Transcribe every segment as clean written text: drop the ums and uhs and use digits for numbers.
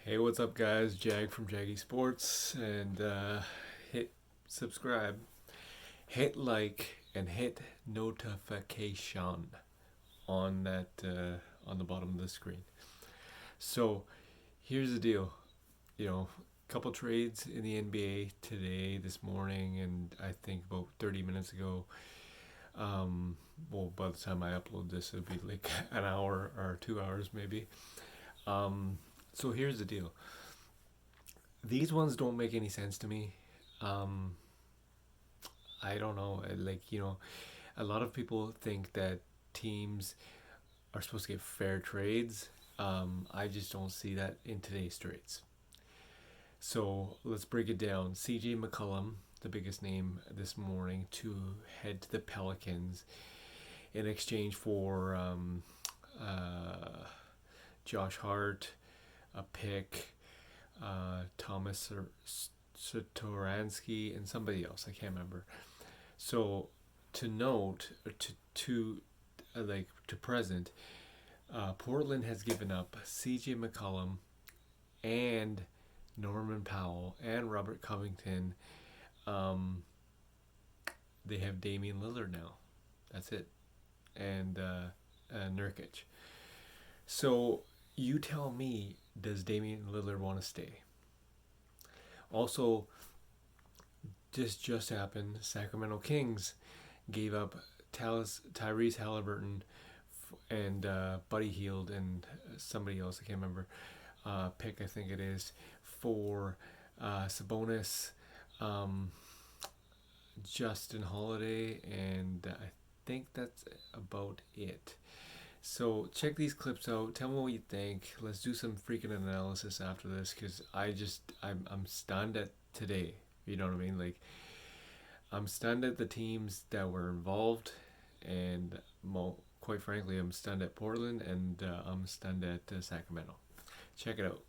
Hey, what's up, guys? Jag from Jaggy Sports, and hit subscribe, hit like, and hit notification on that on the bottom of the screen. So, here's the deal. A couple trades in the NBA today, this morning, and I think about 30 minutes ago. Well, by the time I upload this, it'll be like an hour or 2 hours, maybe. So here's the deal. These ones don't make any sense to me. I don't know. A lot of people think that teams are supposed to get fair trades. I just don't see that in today's trades. So let's break it down. CJ McCollum, the biggest name this morning, to head to the Pelicans in exchange for Josh Hart, a pick, Thomas Satoransky, and somebody else. I can't remember. So to note, to present, Portland has given up CJ McCollum and Norman Powell and Robert Covington. They have Damian Lillard now. That's it. And Nurkic. So you tell me, does Damian Lillard want to stay? Also, this just happened. Sacramento Kings gave up Tyrese Halliburton and Buddy Hield and somebody else, I can't remember, pick I think it is, for Sabonis, Justin Holiday, and I think that's about it. So check these clips out. Tell me what you think. Let's do some freaking analysis after this, because I'm stunned at today. You know what I mean? I'm stunned at the teams that were involved, and quite frankly, I'm stunned at Portland, and I'm stunned at Sacramento. Check it out.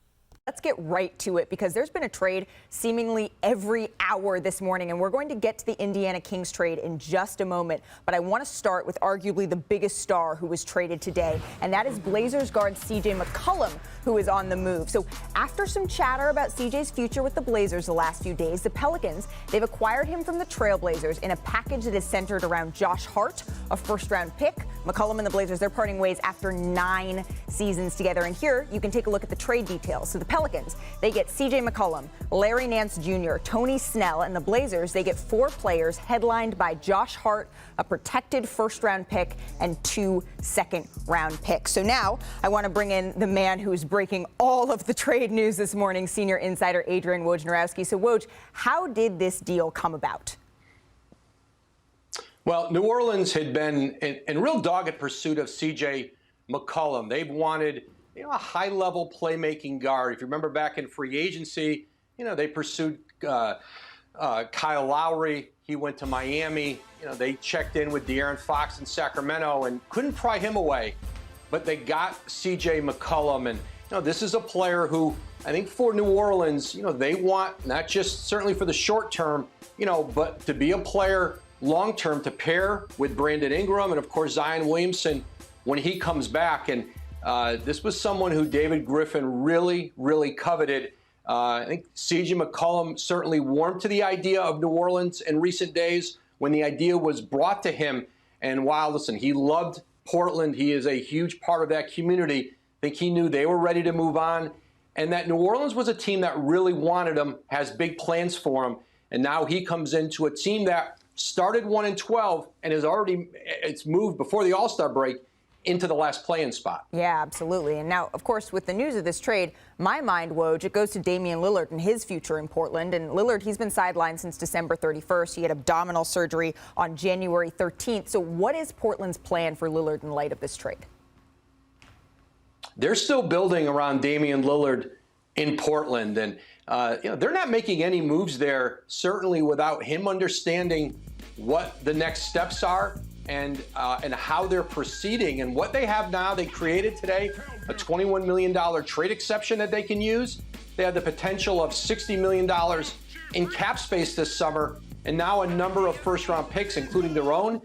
Let's get right to it, because there's been a trade seemingly every hour this morning, and we're going to get to the Indiana Kings trade in just a moment. But I want to start with arguably the biggest star who was traded today, and that is Blazers guard CJ McCollum, who is on the move. So after some chatter about CJ's future with the Blazers the last few days, the Pelicans, they've acquired him from the Trailblazers in a package that is centered around Josh Hart, a first-round pick. McCollum and the Blazers, they're parting ways after 9 seasons together. And here you can take a look at the trade details. So the Pelicans, they get CJ McCollum, Larry Nance Jr., Tony Snell, and the Blazers, they get 4 players headlined by Josh Hart, a protected first-round pick, and 2 second-round picks. So now I want to bring in the man who's breaking all of the trade news this morning, senior insider Adrian Wojnarowski. So Woj, how did this deal come about? Well, New Orleans had been in real dogged pursuit of CJ McCollum. They've wanted a high-level playmaking guard. If you remember back in free agency, they pursued Kyle Lowry. He went to Miami. They checked in with De'Aaron Fox in Sacramento and couldn't pry him away. But they got CJ McCollum, and this is a player who I think for New Orleans, they want not just certainly for the short term, but to be a player long term to pair with Brandon Ingram and of course Zion Williamson when he comes back. And this was someone who David Griffin really, really coveted. I think CJ McCollum certainly warmed to the idea of New Orleans in recent days when the idea was brought to him. And while, listen, he loved Portland, he is a huge part of that community. I think he knew they were ready to move on, and that New Orleans was a team that really wanted him, has big plans for him. And now he comes into a team that started 1-12 and it's moved before the All-Star break into the last play-in spot. Yeah, absolutely. And now, of course, with the news of this trade, my mind, Woj, it goes to Damian Lillard and his future in Portland. And Lillard, he's been sidelined since December 31st. He had abdominal surgery on January 13th. So what is Portland's plan for Lillard in light of this trade? They're still building around Damian Lillard in Portland. And they're not making any moves there, certainly without him understanding what the next steps are and how they're proceeding. And what they have now, they created today a $21 million trade exception that they can use. They have the potential of $60 million in cap space this summer, and now a number of first-round picks, including their own.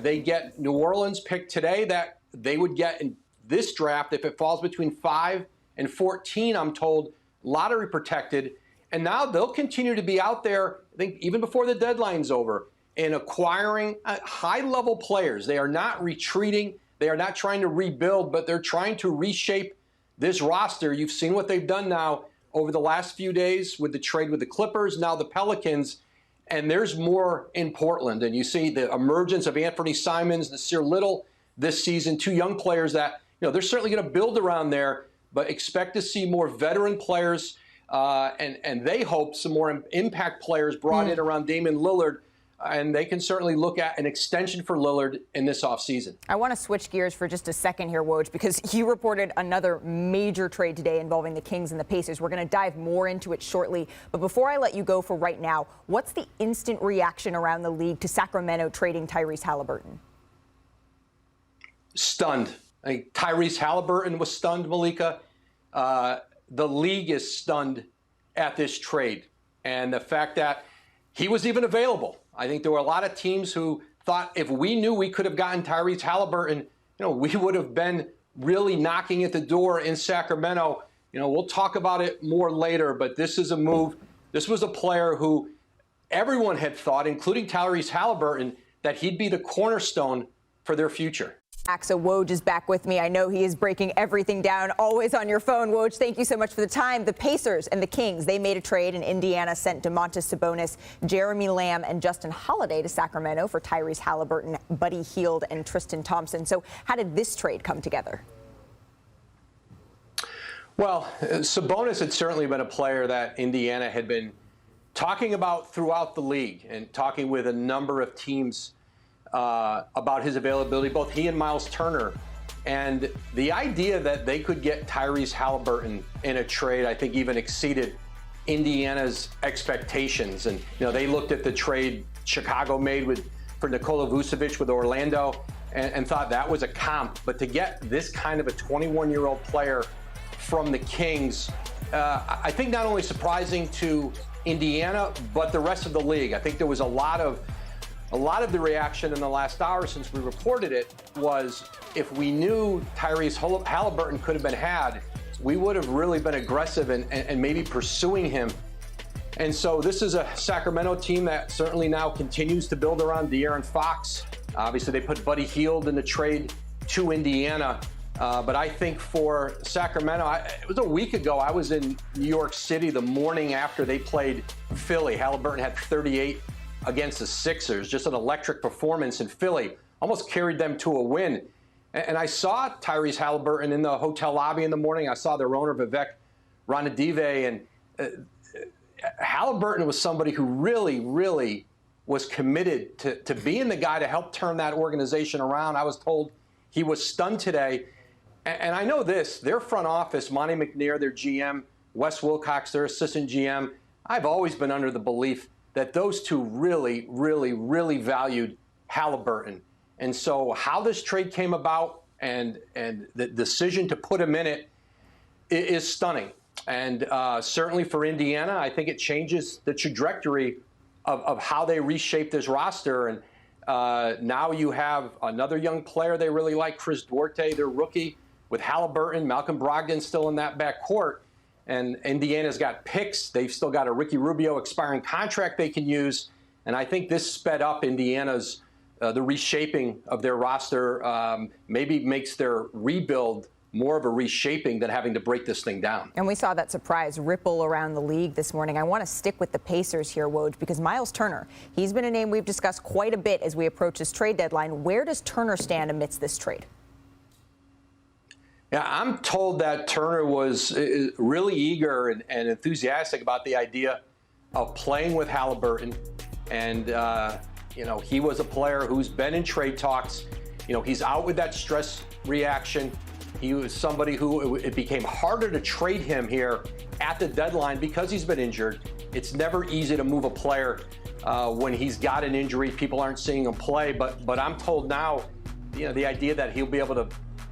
They get New Orleans pick today that they would get in this draft if it falls between 5 and 14, I'm told, lottery protected. And now they'll continue to be out there, I think, even before the deadline's over, in acquiring high-level players. They are not retreating. They are not trying to rebuild, but they're trying to reshape this roster. You've seen what they've done now over the last few days with the trade with the Clippers, now the Pelicans, and there's more in Portland. And you see the emergence of Anthony Simons, Nasir Little this season, two young players that, they're certainly going to build around there, but expect to see more veteran players, and they hope some more impact players brought in around Damian Lillard. And they can certainly look at an extension for Lillard in this offseason. I want to switch gears for just a second here, Woj, because you reported another major trade today involving the Kings and the Pacers. We're going to dive more into it shortly. But before I let you go for right now, what's the instant reaction around the league to Sacramento trading Tyrese Haliburton? Stunned. I think Tyrese Haliburton was stunned, Malika. The league is stunned at this trade. And the fact that he was even available. I think there were a lot of teams who thought if we knew we could have gotten Tyrese Haliburton, we would have been really knocking at the door in Sacramento. We'll talk about it more later, but this is a move. This was a player who everyone had thought, including Tyrese Haliburton, that he'd be the cornerstone for their future. So Woj is back with me. I know he is breaking everything down, always on your phone. Woj, thank you so much for the time. The Pacers and the Kings, they made a trade, and Indiana sent Domantas Sabonis, Jeremy Lamb, and Justin Holiday to Sacramento for Tyrese Haliburton, Buddy Hield, and Tristan Thompson. So how did this trade come together? Well, Sabonis had certainly been a player that Indiana had been talking about throughout the league and talking with a number of teams about his availability, both he and Miles Turner. And the idea that they could get Tyrese Haliburton in a trade, I think, even exceeded Indiana's expectations. And, they looked at the trade Chicago made for Nikola Vucevic with Orlando and thought that was a comp. But to get this kind of a 21-year-old player from the Kings, I think not only surprising to Indiana, but the rest of the league. I think there was a lot of the reaction in the last hour since we reported it was if we knew Tyrese Haliburton could have been had, we would have really been aggressive and maybe pursuing him. And so this is a Sacramento team that certainly now continues to build around De'Aaron Fox. Obviously, they put Buddy Hield in the trade to Indiana. But I think for Sacramento, it was a week ago, I was in New York City the morning after they played Philly. Haliburton had 38 against the Sixers, just an electric performance in Philly, almost carried them to a win. And I saw Tyrese Haliburton in the hotel lobby in the morning. I saw their owner, Vivek Ranadive, and Haliburton was somebody who really, really was committed to being the guy to help turn that organization around. I was told he was stunned today. And I know this, their front office, Monty McNair, their GM, Wes Wilcox, their assistant GM, I've always been under the belief that those two really, really, really valued Haliburton. And so how this trade came about and the decision to put him in it is stunning. And certainly for Indiana, I think it changes the trajectory of how they reshape this roster. And now you have another young player they really like, Chris Duarte, their rookie, with Haliburton, Malcolm Brogdon still in that backcourt. And Indiana's got picks. They've still got a Ricky Rubio expiring contract they can use. And I think this sped up Indiana's, the reshaping of their roster, maybe makes their rebuild more of a reshaping than having to break this thing down. And we saw that surprise ripple around the league this morning. I want to stick with the Pacers here, Woj, because Miles Turner, he's been a name we've discussed quite a bit as we approach this trade deadline. Where does Turner stand amidst this trade? Yeah, I'm told that Turner was really eager and enthusiastic about the idea of playing with Haliburton. And, he was a player who's been in trade talks. He's out with that stress reaction. He was somebody who it became harder to trade him here at the deadline because he's been injured. It's never easy to move a player when he's got an injury. People aren't seeing him play. But I'm told now, the idea that he'll be able to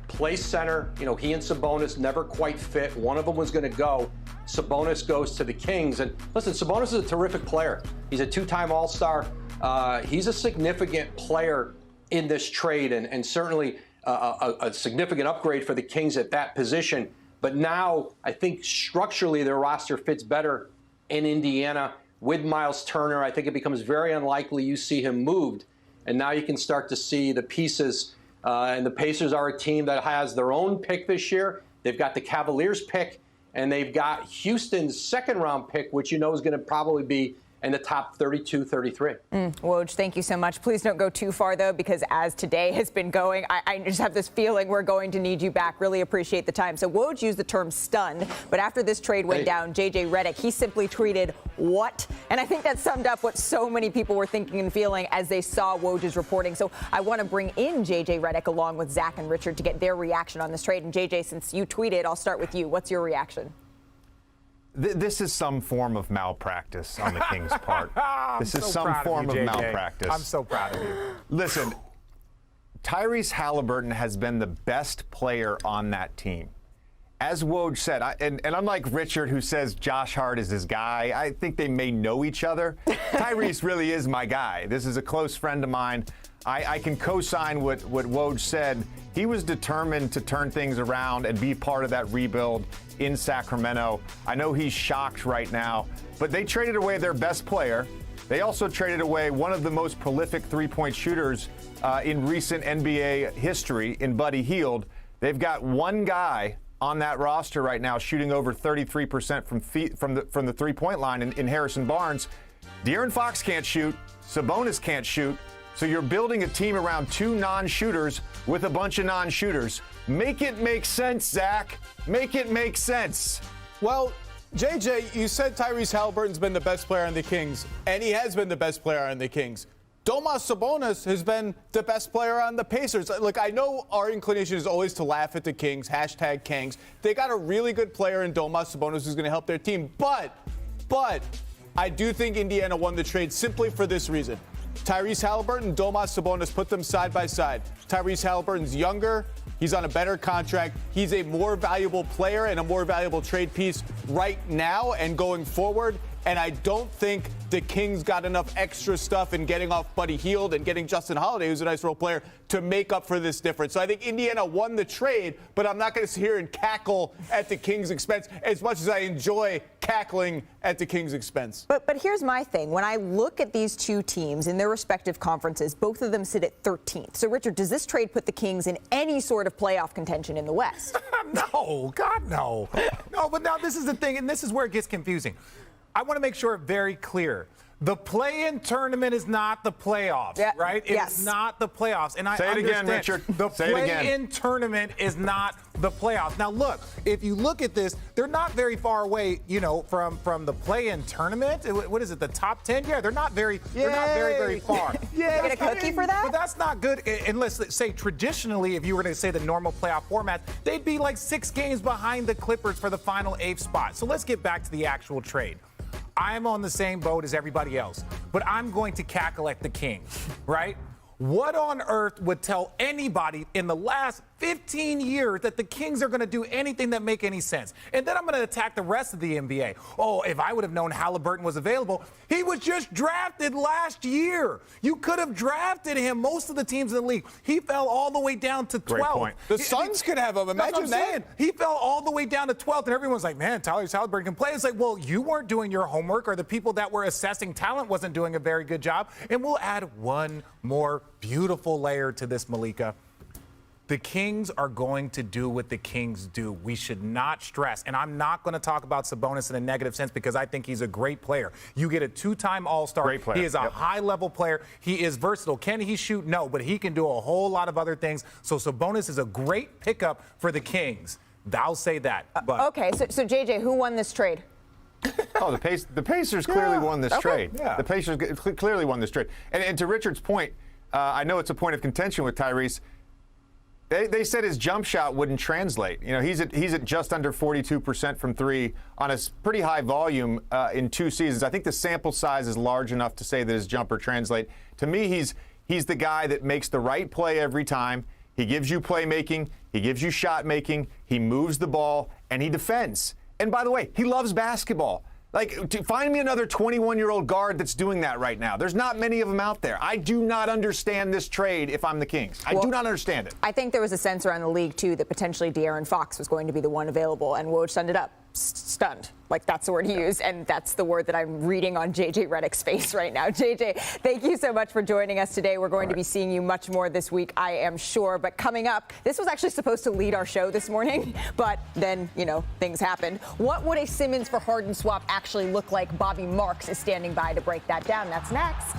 play center. He and Sabonis never quite fit. One of them was going to go. Sabonis goes to the Kings. And listen, Sabonis is a terrific player. He's a two-time All-Star. He's a significant player in this trade and certainly a significant upgrade for the Kings at that position. But now I think structurally their roster fits better in Indiana with Miles Turner. I think it becomes very unlikely you see him moved. And now you can start to see the pieces. And the Pacers are a team that has their own pick this year. They've got the Cavaliers pick, and they've got Houston's second-round pick, which you know is going to probably be in the top 32, 33. Woj, thank you so much. Please don't go too far, though, because as today has been going, I just have this feeling we're going to need you back. Really appreciate the time. So Woj used the term stunned, but after this trade went down, J.J. Redick, he simply tweeted, "What?" And I think that summed up what so many people were thinking and feeling as they saw Woj's reporting. So I want to bring in J.J. Redick along with Zach and Richard to get their reaction on this trade. And J.J., since you tweeted, I'll start with you. What's your reaction? This is some form of malpractice on the Kings' part. This is some form of malpractice. I'm so proud of you. Listen, Tyrese Halliburton has been the best player on that team. As Woj said, and unlike Richard, who says Josh Hart is his guy, I think they may know each other. Tyrese really is my guy. This is a close friend of mine. I can co-sign what Woj said. He was determined to turn things around and be part of that rebuild in Sacramento. I know he's shocked right now, but they traded away their best player. They also traded away one of the most prolific three-point shooters in recent NBA history in Buddy Hield. They've got one guy on that roster right now shooting over 33% from the three-point line in Harrison Barnes. De'Aaron Fox can't shoot. Sabonis can't shoot. So you're building a team around two non-shooters with a bunch of non-shooters. Make it make sense, Zach. Make it make sense. Well, JJ, you said Tyrese Halliburton's been the best player on the Kings, and he has been the best player on the Kings. Domas Sabonis has been the best player on the Pacers. Look, I know our inclination is always to laugh at the Kings, hashtag Kings. They got a really good player in Domas Sabonis who's going to help their team. But I do think Indiana won the trade simply for this reason. Tyrese Halliburton, Domas Sabonis, put them side by side. Tyrese Halliburton's younger. He's on a better contract. He's a more valuable player and a more valuable trade piece right now and going forward. And I don't think the Kings got enough extra stuff in getting off Buddy Hield and getting Justin Holiday, who's a nice role player, to make up for this difference. So I think Indiana won the trade, but I'm not going to sit here and cackle at the Kings' expense as much as I enjoy cackling at the Kings' expense. But here's my thing. When I look at these two teams in their respective conferences, both of them sit at 13th. So, Richard, does this trade put the Kings in any sort of playoff contention in the West? No, God, no. No, but now this is the thing, and this is where it gets confusing. I want to make sure very clear. The play-in tournament is not the playoffs, right? It's not the playoffs. And I understand. Say it again, Richard. The play-in tournament is not the playoffs. Now, look, if you look at this, they're not very far away, from the play-in tournament. What is it, the top 10? Yeah, they're not very far. Yeah, get a cookie for that? But that's not good. And let's say traditionally, if you were to say the normal playoff format, they'd be like 6 games behind the Clippers for the final 8th spot. So let's get back to the actual trade. I'm on the same boat as everybody else, but I'm going to cackle at the Kings, right? What on earth would tell anybody in the last 15 years that the Kings are going to do anything that make any sense? And then I'm going to attack the rest of the NBA. Oh, if I would have known Halliburton was available, he was just drafted last year. You could have drafted him. Most of the teams in the league, he fell all the way down to 12th. Great point. The Suns could have him. Imagine that. He fell all the way down to 12th, and everyone's like, man, Tyrese Halliburton can play. It's like, well, you weren't doing your homework, or the people that were assessing talent wasn't doing a very good job. And we'll add one more beautiful layer to this, Malika. The Kings are going to do what the Kings do. We should not stress. And I'm not going to talk about Sabonis in a negative sense because I think he's a great player. You get a 2-time All-Star. Great player. He is a high-level player. He is versatile. Can he shoot? No, but he can do a whole lot of other things. So Sabonis is a great pickup for the Kings. I'll say that. But okay, so JJ, who won this trade? Oh, the Pacers clearly won this trade. Yeah. The Pacers clearly won this trade. And to Richard's point, I know it's a point of contention with Tyrese. They said his jump shot wouldn't translate. He's at just under 42% from 3 on a pretty high volume in 2 seasons. I think the sample size is large enough to say that his jumper translate. To me, he's the guy that makes the right play every time. He gives you playmaking. He gives you shot making. He moves the ball and he defends. And by the way, he loves basketball. Like, find me another 21-year-old guard that's doing that right now. There's not many of them out there. I do not understand this trade if I'm the Kings. I do not understand it. I think there was a sense around the league, too, that potentially De'Aaron Fox was going to be the one available, and Woj ended up stunned. Like, that's the word he used, and that's the word that I'm reading on JJ Redick's face right now. JJ, thank you so much for joining us today. We're going to be seeing you much more this week, I am sure. But coming up, this was actually supposed to lead our show this morning, but then, things happened. What would a Simmons for Harden swap actually look like? Bobby Marks is standing by to break that down. That's next.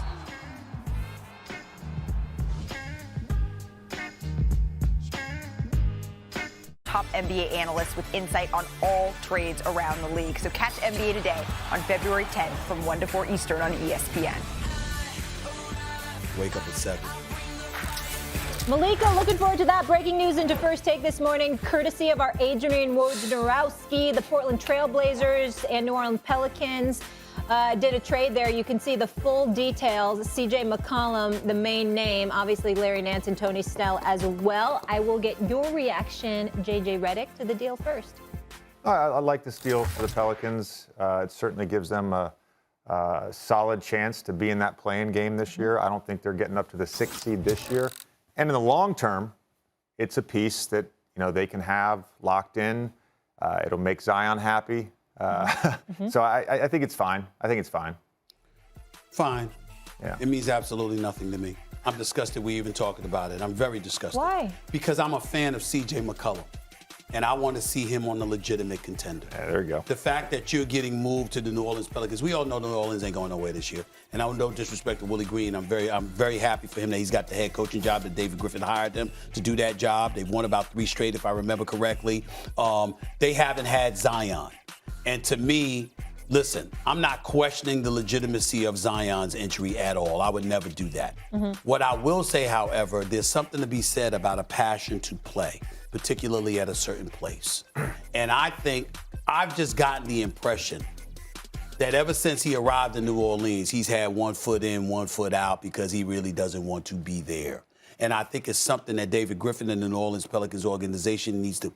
Top NBA analysts with insight on all trades around the league. So catch NBA Today on February 10th from 1 to 4 Eastern on ESPN. Wake up at 7. Malika, looking forward to that. Breaking news into First Take this morning, courtesy of our Adrian Wojnarowski. The Portland Trailblazers and New Orleans Pelicans did a trade there. You can see the full details. CJ McCollum, the main name. Obviously, Larry Nance and Tony Snell as well. I will get your reaction, JJ Redick, to the deal first. I like this deal for the Pelicans. It certainly gives them a solid chance to be in that play-in game this year. I don't think they're getting up to the 6th seed this year. And in the long term, it's a piece that they can have locked in. It'll make Zion happy. So I think it's fine. I think it's fine. Fine. Yeah. It means absolutely nothing to me. I'm disgusted we're even talking about it. I'm very disgusted. Why? Because I'm a fan of C.J. McCollum, and I want to see him on a legitimate contender. Yeah, there you go. The fact that you're getting moved to the New Orleans Pelicans, we all know New Orleans ain't going nowhere this year. And I no disrespect to Willie Green. I'm very happy for him that he's got the head coaching job, that David Griffin hired him to do that job. They've won about 3 straight, if I remember correctly. They haven't had Zion. And to me, listen, I'm not questioning the legitimacy of Zion's entry at all. I would never do that. What I will say, however, there's something to be said about a passion to play, particularly at a certain place. And I think I've just gotten the impression that ever since he arrived in New Orleans, he's had 1 foot in, 1 foot out because he really doesn't want to be there. And I think it's something that David Griffin and the New Orleans Pelicans organization needs to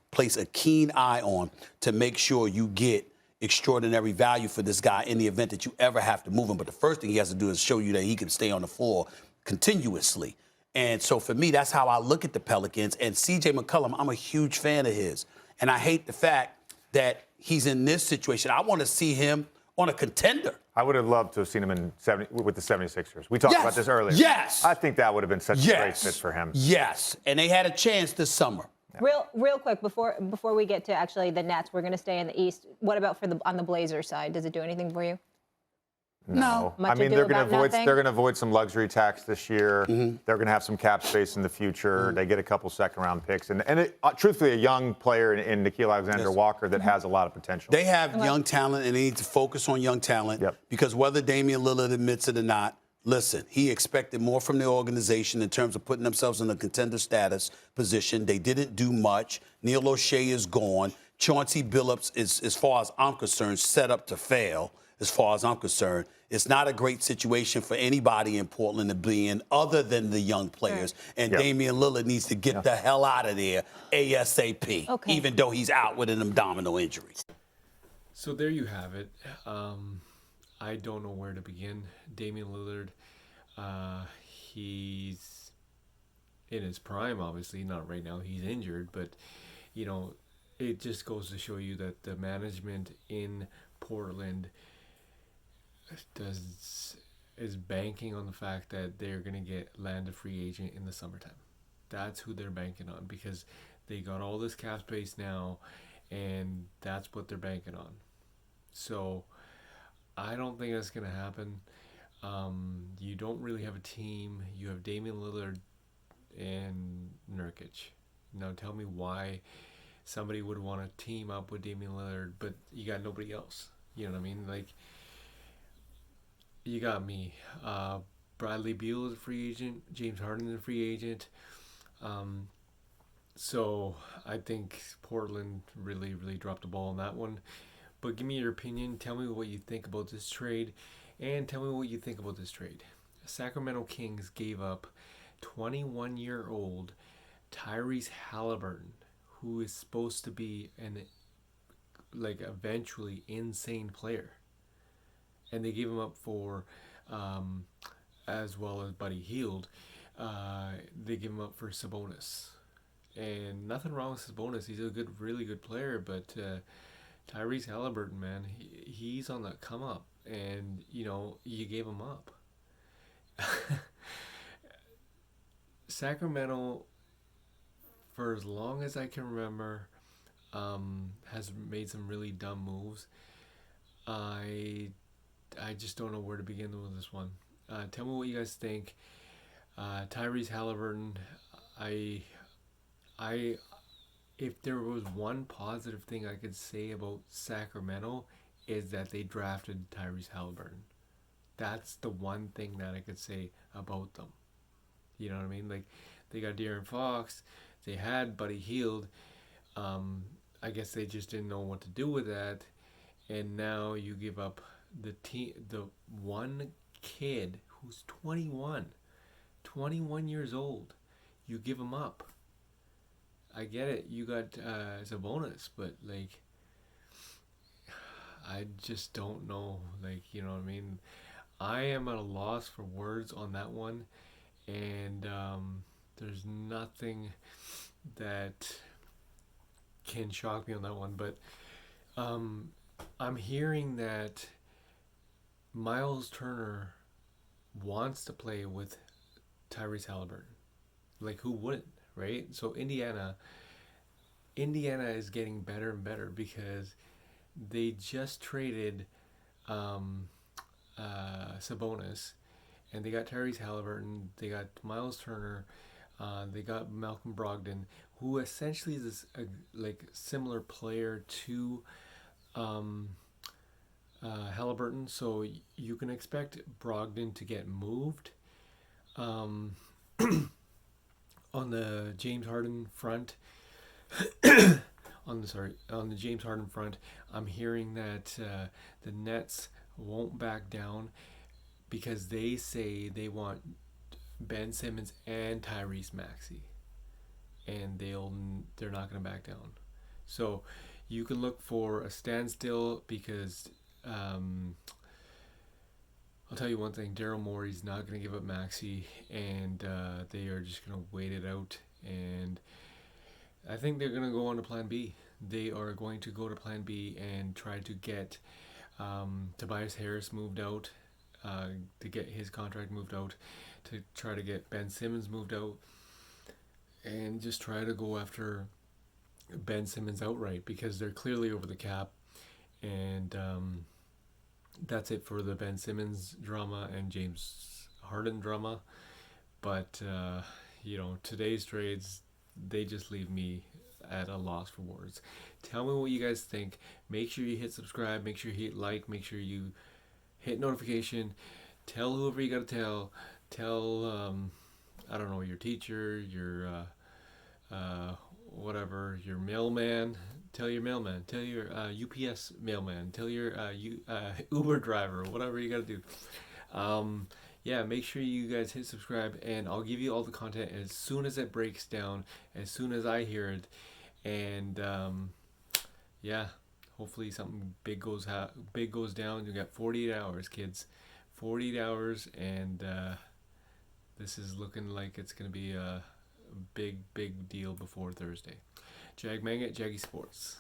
place a keen eye on to make sure you get extraordinary value for this guy in the event that you ever have to move him. But the first thing he has to do is show you that he can stay on the floor continuously. And so for me, that's how I look at the Pelicans. And C.J. McCollum, I'm a huge fan of his. And I hate the fact that he's in this situation. I want to see him on a contender. I would have loved to have seen him with the 76ers. We talked about this earlier. Yes. I think that would have been such a great fit for him. Yes. And they had a chance this summer. Yeah. Real quick, before we get to actually the Nets, we're going to stay in the East. What about on the Blazers side? Does it do anything for you? No. Much I mean, ado about nothing? they're going to avoid some luxury tax this year. They're going to have some cap space in the future. They get a couple second-round picks. And truthfully, a young player in Nickeil Alexander-Walker that has a lot of potential. They have young talent, and they need to focus on young talent. Because whether Damian Lillard admits it or not, listen, he expected more from the organization in terms of putting themselves in a contender status position. They didn't do much. Neil O'Shea is gone. Chauncey Billups is, as far as I'm concerned, set up to fail, as far as I'm concerned. It's not a great situation for anybody in Portland to be in other than the young players. And Damian Lillard needs to get the hell out of there ASAP, even though he's out with an abdominal injury. So there you have it. I don't know where to begin. Damian Lillard, he's in his prime, obviously. Not right now. He's injured. But, it just goes to show you that the management in Portland is banking on the fact that they're going to land a free agent in the summertime. That's who they're banking on because they got all this cap space now, and that's what they're banking on. So I don't think that's going to happen. You don't really have a team. You have Damian Lillard and Nurkic. Now tell me why somebody would want to team up with Damian Lillard, but you got nobody else. You know what I mean? Like, you got me. Bradley Beal is a free agent. James Harden is a free agent. So I think Portland really, really dropped the ball on that one. But give me your opinion. Tell me what you think about this trade. And tell me what you think about this trade. Sacramento Kings gave up 21-year-old Tyrese Halliburton, who is supposed to be an like eventually insane player, and they gave him up for, as well as Buddy Hield, they give him up for Sabonis, and nothing wrong with Sabonis. He's a really good player, but Tyrese Halliburton, man, he's on the come up, and you gave him up. Sacramento, for as long as I can remember, has made some really dumb moves. I just don't know where to begin with this one. Tell me what you guys think. Tyrese Halliburton, if there was one positive thing I could say about Sacramento, is that they drafted Tyrese Halliburton. That's the one thing that I could say about them. You know what I mean? Like, they got De'Aaron Fox, they had Buddy Hield. I guess they just didn't know what to do with that, and now you give up the one kid who's 21 years old. You give him up. I get it. You got Sabonis, but like, I just don't know. Like, you know what I mean? I am at a loss for words on that one, and there's nothing that can shock me on that one. But I'm hearing that Miles Turner wants to play with Tyrese Halliburton. Like, who wouldn't, right? So Indiana is getting better and better because they just traded Sabonis, and they got Tyrese Halliburton, they got Miles Turner, they got Malcolm Brogdon, who essentially is like similar player to Halliburton. So you can expect Brogdon to get moved. On the James Harden front, on the James Harden front, I'm hearing that the Nets won't back down because they say they want Ben Simmons and Tyrese Maxey, and they're not going to back down. So you can look for a standstill because I'll tell you one thing, Daryl Morey's not going to give up Maxey, and they are just going to wait it out, and I think they're going to go on to plan B. They are going to go to plan B and try to get Tobias Harris moved out, to get his contract moved out, to try to get Ben Simmons moved out, and just try to go after Ben Simmons outright because they're clearly over the cap, and that's it for the Ben Simmons drama and James Harden drama. But today's trades, they just leave me at a loss for words. Tell me what you guys think. Make sure you hit subscribe, make sure you hit like, make sure you hit notification. Tell whoever you gotta tell. I don't know, your teacher, your whatever, your mailman. Tell your mailman. Tell your UPS mailman. Tell your Uber driver. Whatever you gotta do. Yeah, make sure you guys hit subscribe, and I'll give you all the content as soon as it breaks down, as soon as I hear it, and yeah, hopefully something big goes down. You got 48 hours, kids, 48 hours, and this is looking like it's gonna be a big deal before Thursday. Jag Mangat, Jaggy Sports.